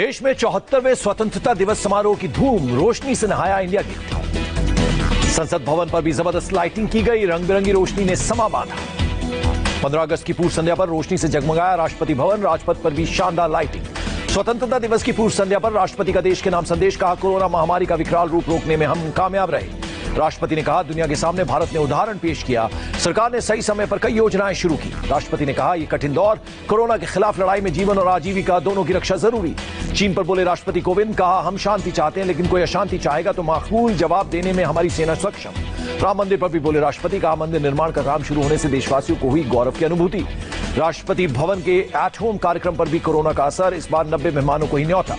देश में 74वें स्वतंत्रता दिवस समारोह की धूम, रोशनी से नहाया इंडिया गेट। संसद भवन पर भी जबरदस्त लाइटिंग की गई, रंग बिरंगी रोशनी ने समा बांधा। 15 अगस्त की पूर्व संध्या पर रोशनी से जगमगाया राष्ट्रपति भवन, राजपथ पर भी शानदार लाइटिंग। स्वतंत्रता दिवस की पूर्व संध्या पर राष्ट्रपति का देश के नाम संदेश, कहा कोरोना महामारी का विकराल रूप रोकने में हम कामयाब रहे। राष्ट्रपति ने कहा दुनिया के सामने भारत ने उदाहरण पेश किया, सरकार ने सही समय पर कई योजनाएं शुरू की। राष्ट्रपति ने कहा यह कठिन दौर, कोरोना के खिलाफ लड़ाई में जीवन और आजीविका दोनों की रक्षा जरूरी। चीन पर बोले राष्ट्रपति कोविंद, कहा हम शांति चाहते हैं लेकिन कोई अशांति चाहेगा तो माकूल जवाब देने में हमारी सेना सक्षम। राम मंदिर पर भी बोले राष्ट्रपति, कहा मंदिर निर्माण का काम शुरू होने से देशवासियों को हुई गौरव की अनुभूति। राष्ट्रपति भवन के एट होम कार्यक्रम पर भी कोरोना का असर, इस बार 90 मेहमानों को ही न्योता।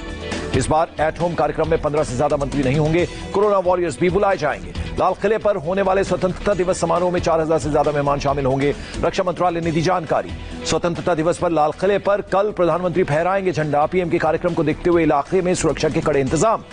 इस बार एट होम कार्यक्रम में 15 से ज्यादा मंत्री नहीं होंगे, कोरोना वॉरियर्स भी बुलाए जाएंगे। लाल किले पर होने वाले स्वतंत्रता दिवस समारोह में 4000 से ज्यादा मेहमान शामिल होंगे, रक्षा मंत्रालय ने दी जानकारी। स्वतंत्रता दिवस पर लाल किले पर कल प्रधानमंत्री फहराएंगे झंडा, पीएम के कार्यक्रम को देखते हुए इलाके में सुरक्षा के कड़े इंतजाम।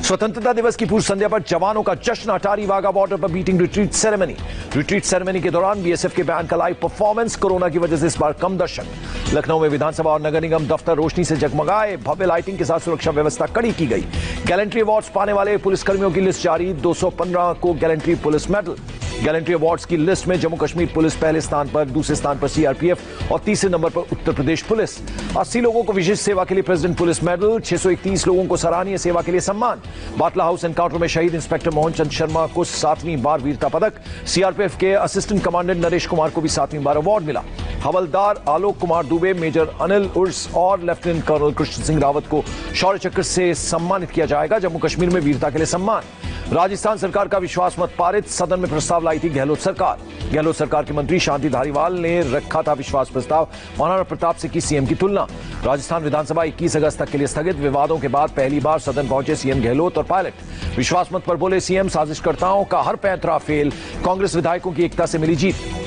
स्वतंत्रता दिवस की पूर्व संध्या पर जवानों का जश्न, अटारी वाघा बॉर्डर पर beating retreat ceremony. Retreat ceremony के दौरान बीएसएफ के बैंड का लाइव परफॉर्मेंस, कोरोना की वजह से इस बार कम दर्शक। लखनऊ में विधानसभा और नगर निगम दफ्तर रोशनी से जगमगाए, भव्य लाइटिंग के साथ सुरक्षा व्यवस्था कड़ी की गई। गैलेंट्री अवार्ड्स पाने वाले पुलिसकर्मियों की लिस्ट जारी, 215 को gallantry police medal. Gallantry awards की लिस्ट में जम्मू कश्मीर पुलिस पहले स्थान पर, दूसरे स्थान पर सीआरपीएफ और तीसरे नंबर पर उत्तर प्रदेश पुलिस। 80 लोगों को विशिष्ट सेवा के लिए प्रेसिडेंट पुलिस मेडल, 631 लोगों को सराहनीय सेवा के लिए सम्मान। बाटला हाउस एनकाउंटर में शहीद इंस्पेक्टर मोहन चंद शर्मा को 7वीं बार वीरता पदक। सीआरपीएफ के असिस्टेंट कमांडेंट नरेश कुमार को भी 7वीं बार अवार्ड मिला। हवलदार आलोक कुमार दुबे, मेजर अनिल उर्स और लेफ्टिनेंट कर्नल कृष्ण सिंह रावत को शौर्य चक्र से सम्मानित किया जाएगा। जम्मू कश्मीर में वीरता के लिए सम्मान। राजस्थान सरकार का विश्वास मत पारित, सदन में प्रस्ताव लाई थी गहलोत सरकार। गहलोत सरकार के मंत्री शांति धारीवाल ने रखा था विश्वास प्रस्ताव, महाराणा प्रताप से की सीएम की तुलना। राजस्थान विधानसभा 21 अगस्त तक के लिए स्थगित, विवादों के बाद पहली बार सदन पहुंचे सीएम गहलोत और पायलट। विश्वास मत पर बोले सीएम, साजिशकर्ताओं का हर पैंतरा फेल, कांग्रेस विधायकों की एकता से मिली जीत।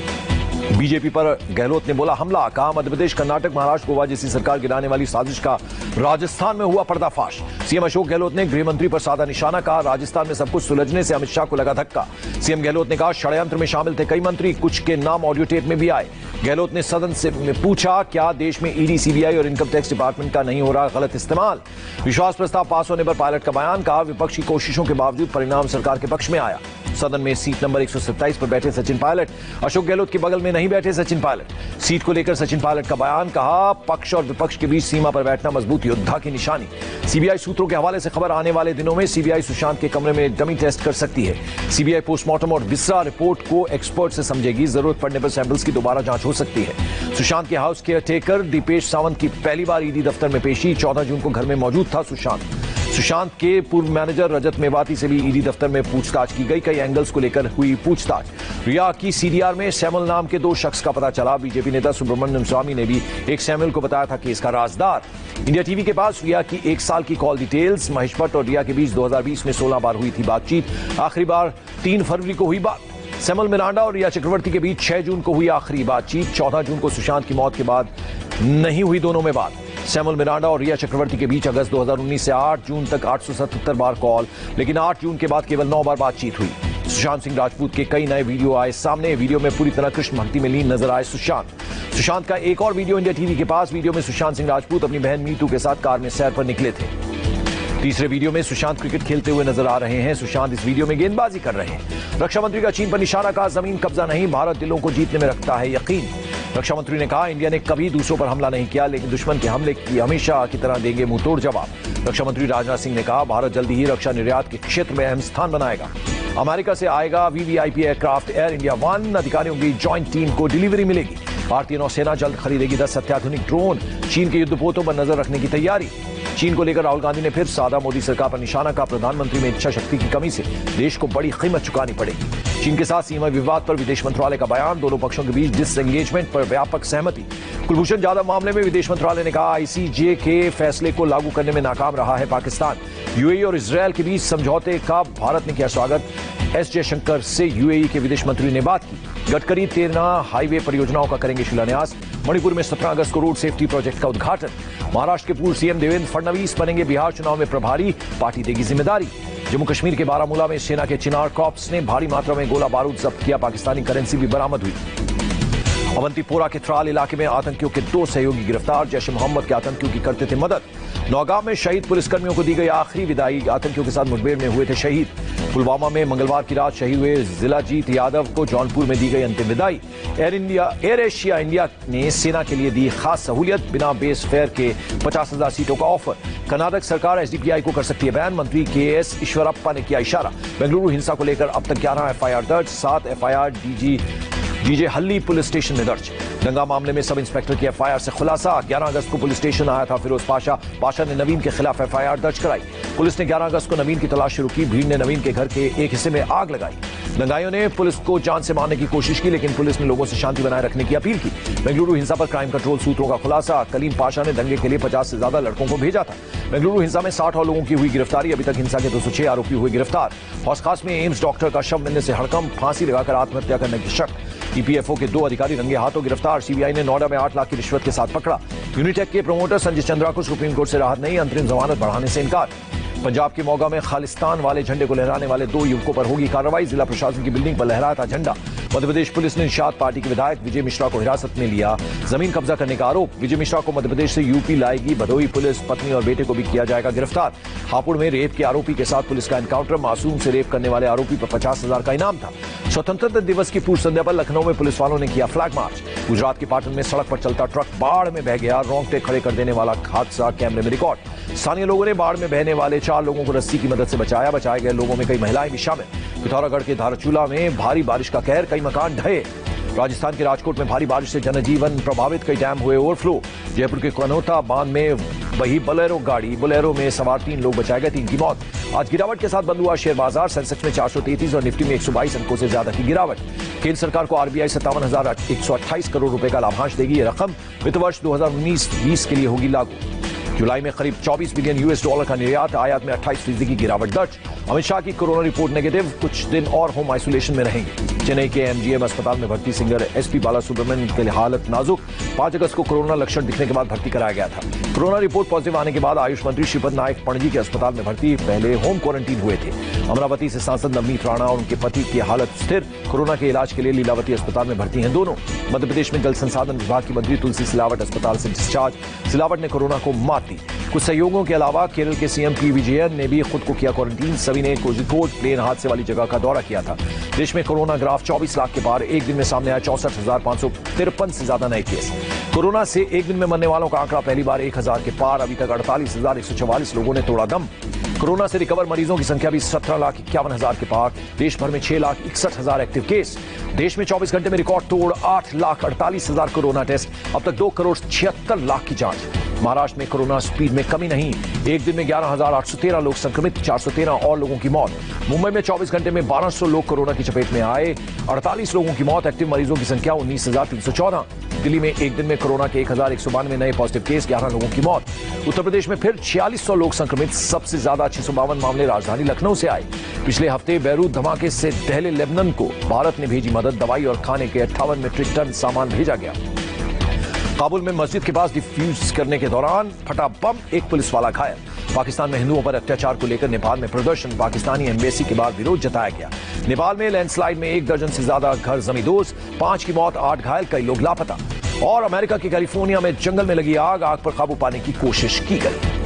बीजेपी पर गहलोत ने बोला हमला, कहा मध्य प्रदेश, कर्नाटक, महाराष्ट्र, गोवा जैसी सरकार गिराने वाली साजिश का राजस्थान में हुआ पर्दाफाश। सीएम अशोक गहलोत ने गृह मंत्री पर साधा निशाना, कहा राजस्थान में सब कुछ सुलझने से अमित शाह को लगा धक्का। सीएम गहलोत ने कहा षड्यंत्र में शामिल थे कई मंत्री, कुछ के नाम ऑडियो टेप में भी आए। गहलोत ने सदन से पूछा क्या देश में ईडी, सीबीआई और इनकम टैक्स डिपार्टमेंट का नहीं हो रहा गलत इस्तेमाल। विश्वास प्रस्ताव पास होने पर पायलट का बयान, कहा विपक्ष की कोशिशों के बावजूद परिणाम सरकार के पक्ष में आया। सदन में सीट नंबर 127 पर बैठे सचिन पायलट, अशोक गहलोत के बगल में नहीं बैठे सचिन पायलट। सीट को लेकर सचिन पायलट का बयान, कहा पक्ष और विपक्ष के बीच सीमा पर बैठना मजबूत योद्धा की निशानी। सीबीआई सूत्रों के हवाले से खबर, आने वाले दिनों में सीबीआई सुशांत के कमरे में डमी टेस्ट कर सकती है। सीबीआई पोस्टमार्टम और विसरा रिपोर्ट को एक्सपर्ट से समझेगी, जरूरत पड़ने पर सैंपल्स की दोबारा जांच हो सकती है। सुशांत के house caretaker Dipesh Sawant की पहली बार ईडी दफ्तर में पेशी, 14 जून को घर में मौजूद था सुशांत। सुशांत के पूर्व मैनेजर रजत मेवाती से भी ईडी दफ्तर में पूछताछ की गई, कई एंगल्स को लेकर हुई पूछताछ। रिया की सीडीआर में सैमुअल नाम के 2 शख्स का पता चला। बीजेपी नेता सुब्रमण्यम स्वामी ने भी एक सैमुअल को बताया था केस का राजदार। इंडिया टीवी के पास रिया की 1 साल की कॉल डिटेल्स। महेश भट्ट और रिया के बीच 2020 में 16 बार हुई थी बातचीत, आखिरी बार 3 फरवरी को हुई बात। सैमुअल मिरांडा और रिया चक्रवर्ती के बीच 6 जून को हुई आखिरी बातचीत, 14 जून को सुशांत की मौत के बाद नहीं हुई दोनों में बात। सैमुअल मिरांडा और रिया चक्रवर्ती के बीच अगस्त 2019 से 8 जून तक 877 बार कॉल, लेकिन 8 जून के बाद केवल 9 बार बातचीत हुई। सुशांत सिंह राजपूत के कई नए वीडियो आए सामने, वीडियो में पूरी तरह कृष्ण भक्ति में लीन नजर आए सुशांत का एक और वीडियो इंडिया टीवी के पास, वीडियो में सुशांत सिंह राजपूत अपनी बहन मीतू के साथ कार में सैर पर निकले थे। तीसरे वीडियो में सुशांत क्रिकेट खेलते हुए नजर आ रहे हैं। सुशांत इस वीडियो में गेंदबाजी कर रहे हैं। रक्षा मंत्री का चीन पर निशाना, कहा जमीन कब्जा नहीं, भारत दिलों को जीतने में रखता है यकीन। रक्षा मंत्री ने कहा इंडिया ने कभी दूसरों पर हमला नहीं किया, लेकिन दुश्मन के हमले की हमेशा की तरह देंगे मुंहतोड़ जवाब। रक्षा मंत्री राजनाथ सिंह ने कहा भारत जल्दी ही रक्षा निर्यात के क्षेत्र में अहम स्थान बनाएगा। अमेरिका से आएगा वीवीआईपी एयरक्राफ्ट एयर इंडिया 1, अधिकारियों की ज्वाइंट टीम को डिलीवरी मिलेगी। भारतीय नौसेना जल्द खरीदेगी 10 अत्याधुनिक ड्रोन, चीन के युद्धपोतों पर नजर रखने की तैयारी। चीन को लेकर राहुल गांधी ने फिर साधा मोदी सरकार पर निशाना, का प्रधानमंत्री में इच्छा शक्ति की कमी से देश को बड़ी कीमत चुकानी पड़ेगी। चीन के साथ सीमा विवाद पर विदेश मंत्रालय का बयान, दोनों पक्षों के बीच डिसएंगेजमेंट पर व्यापक सहमति। कुलभूषण जाधव मामले में विदेश मंत्रालय ने कहा आईसीजे के फैसले को लागू करने में नाकाम रहा है पाकिस्तान। यूएई और इजरायल के बीच समझौते का भारत ने किया स्वागत। एस जयशंकर से यूएई के विदेश मंत्री ने बात की। गडकरी 13 हाईवे परियोजनाओं का करेंगे शिलान्यास। मणिपुर में 17 अगस्त को रोड सेफ्टी प्रोजेक्ट का उद्घाटन। महाराष्ट्र के पूर्व सीएम देवेंद्र फडणवीस बनेंगे बिहार चुनाव में प्रभारी, पार्टी देगी जिम्मेदारी। जम्मू कश्मीर के बारामूला में सेना के चिनार कॉर्प्स ने भारी मात्रा में गोला बारूद जब्त किया, पाकिस्तानी करेंसी भी बरामद हुई। अवंतीपोरा के त्राल इलाके में आतंकियों के 2 सहयोगी गिरफ्तार, जैश ए मोहम्मद के आतंकियों की करते थे मदद। नौगांव में शहीद पुलिसकर्मियों को दी गई आखिरी विदाई, आतंकियों के साथ मुठभेड़ में हुए थे शहीद। पुलवामा में मंगलवार की रात शहीद हुए जिलाजीत यादव को जौनपुर में दी गई अंतिम विदाई। एयर एशिया इंडिया ने सेना के लिए दी खास सहूलियत, बिना बेस फेयर के 50,000 सीटों का ऑफर। कर्नाटक सरकार एसडीपीआई को कर सकती है बैन, मंत्री केएस ईश्वरप्पा ने किया इशारा। बेंगलुरु हिंसा को लेकर अब तक 11 एफआईआर दर्ज, 7 एफआईआर डीजे हल्ली पुलिस स्टेशन में दर्ज। दंगा मामले में सब इंस्पेक्टर की एफआईआर से खुलासा, 11 अगस्त को पुलिस स्टेशन आया था फिरोज पाशा ने नवीन के खिलाफ एफआईआर दर्ज कराई। पुलिस ने 11 अगस्त को नवीन की तलाश शुरू की, भीड़ ने नवीन के घर के एक हिस्से में आग लगाई। दंगाइयों ने पुलिस को जान से मारने की कोशिश की, लेकिन पुलिस ने लोगों से शांति बनाए रखने की अपील की। बेंगलुरु हिंसा पर क्राइम कंट्रोल सूत्रों का खुलासा, कलीम पाशा ने दंगे के लिए 50 से ज्यादा लड़कों को भेजा था। बेंगलुरु हिंसा में 60 और लोगों की हुई गिरफ्तारी, अभी तक हिंसा के 206 आरोपी हुए गिरफ्तार। हौस खास में एम्स डॉक्टर का शव मिलने से हड़कंप, फांसी लगाकर आत्महत्या करने की शक। ईपीएफओ के 2 अधिकारी रंगे हाथों गिरफ्तार, सीबीआई ने नोएडा में 8 लाख की रिश्वत के साथ पकड़ा। यूनिटेक के प्रमोटर संजय चंद्रा को सुप्रीम कोर्ट से राहत नहीं, अंतरिम जमानत बढ़ाने से इनकार। पंजाब के मोगा में खालिस्तान वाले झंडे को लहराने वाले 2 युवकों पर होगी कार्रवाई, जिला प्रशासन की बिल्डिंग पर लहराया था झंडा। मध्य प्रदेश पुलिस ने निषाद पार्टी के विधायक विजय मिश्रा को हिरासत में लिया, जमीन कब्जा करने का आरोप। विजय मिश्रा को मध्य प्रदेश से यूपी लाएगी भदोही पुलिस, पत्नी और बेटे को भी किया जाएगा गिरफ्तार। हापुड़ में रेप के आरोपी के साथ पुलिस का एनकाउंटर, मासूम से रेप करने वाले आरोपी पर 50,000 का इनाम था। स्वतंत्रता दिवस की पूर्व संध्या पर लखनऊ में पुलिस वालों ने किया फ्लैग मार्च। गुजरात के पाटन में सड़क पर चलता ट्रक बाढ़ में बह गया, रोंगटे खड़े कर देने वाला हादसा कैमरे में रिकॉर्ड। स्थानीय लोगों ने बाढ़ में बहने वाले 4 लोगों को रस्सी की मदद से बचाया, बचाए गए लोगों में कई महिलाएं भी शामिल। पिथौरागढ़ के धारचूला में भारी बारिश का कहर, कई मकान ढहे। राजस्थान के राजकोट में भारी बारिश से जनजीवन प्रभावित, कई डैम हुए ओवरफ्लो। जयपुर के कनौता बांध में वही बोलेरो गाड़ी, बोलेरो में सवार 3 लोग बचाए गए, 3 की मौत। आज गिरावट के साथ बंद हुआ शेयर बाजार, सेंसेक्स में 433 और निफ्टी में 122 अंकों से ज्यादा की गिरावट। केंद्र सरकार को आरबीआई 57,128 करोड़ रुपए का लाभांश देगी। ये रकम वित्त वर्ष 2019-20 के लिए होगी लागू। जुलाई में करीब 24 बिलियन यूएस डॉलर का निर्यात, आयात में 28% की गिरावट दर्ज। अमित शाह की कोरोना रिपोर्ट नेगेटिव, कुछ दिन और होम आइसोलेशन में रहेंगे। चेन्नई के एमजीएम अस्पताल में भर्ती सिंगर एसपी बालासुब्रमण्यम की हालत नाजुक, 5 अगस्त को कोरोना लक्षण दिखने के बाद भर्ती कराया गया था। कोरोना रिपोर्ट पॉजिटिव आने के बाद आयुष मंत्री श्रीपद नायक पणजी के अस्पताल में भर्ती, पहले होम क्वारंटीन हुए थे। अमरावती से सांसद नवनीत राणा और उनके पति की हालत स्थिर, कोरोना के इलाज के लिए लीलावती अस्पताल में भर्ती हैं दोनों। मध्य प्रदेश में जल संसाधन विभाग की मंत्री तुलसी सिलावट अस्पताल से डिस्चार्ज, सिलावट ने कोरोना को मात दी। कुछ सहयोगों के अलावा केरल के सीएम पी विजयन ने भी खुद को किया क्वारंटीन, सभी ने कोझिकोड प्लेन हादसे वाली जगह का दौरा किया था। देश में कोरोना ग्राफ 24 लाख के पार, एक दिन में सामने आया 64,553 से ज्यादा नए केस। कोरोना से एक दिन में मरने वालों का आंकड़ा पहली बार 1,000 के पार, अभी तक 48,144 लोगों ने तोड़ा दम। कोरोना से रिकवर मरीजों की संख्या भी 17,51,000 के पार, देश भर में 6,61,000 एक्टिव केस। देश में 24 घंटे में रिकॉर्ड तोड़ 8,48,000 कोरोना टेस्ट, अब तक 2,76,00,000 की जांच। महाराष्ट्र में कोरोना स्पीड में कमी नहीं, एक दिन में 11,813 लोग संक्रमित, 413 और लोगों की मौत। मुंबई में 24 घंटे में 1,200 लोग कोरोना की चपेट में आए, 48 लोगों की मौत, एक्टिव मरीजों की संख्या 19,314। दिल्ली में एक दिन में कोरोना के 1,192 नए पॉजिटिव केस, 11 लोगों की मौत। उत्तर प्रदेश में फिर 4600 लोग संक्रमित, सबसे ज्यादा 652 मामले राजधानी लखनऊ से आए। पिछले हफ्ते बैरूत धमाके से दहले लेबनान को भारत ने भेजी मदद, दवाई और खाने के 58 मीट्रिक टन सामान भेजा गया। काबुल में मस्जिद के पास डिफ्यूज करने के दौरान फटा बम, एक पुलिस वाला घायल। पाकिस्तान में हिंदुओं पर अत्याचार को लेकर नेपाल में प्रदर्शन, पाकिस्तानी एम्बेसी के बाद विरोध जताया गया। नेपाल में लैंडस्लाइड में 1 दर्जन से ज्यादा घर जमींदोज, 5 की मौत, 8 घायल, कई लोग लापता। और अमेरिका के कैलिफोर्निया में जंगल में लगी आग पर काबू पाने की कोशिश की गई।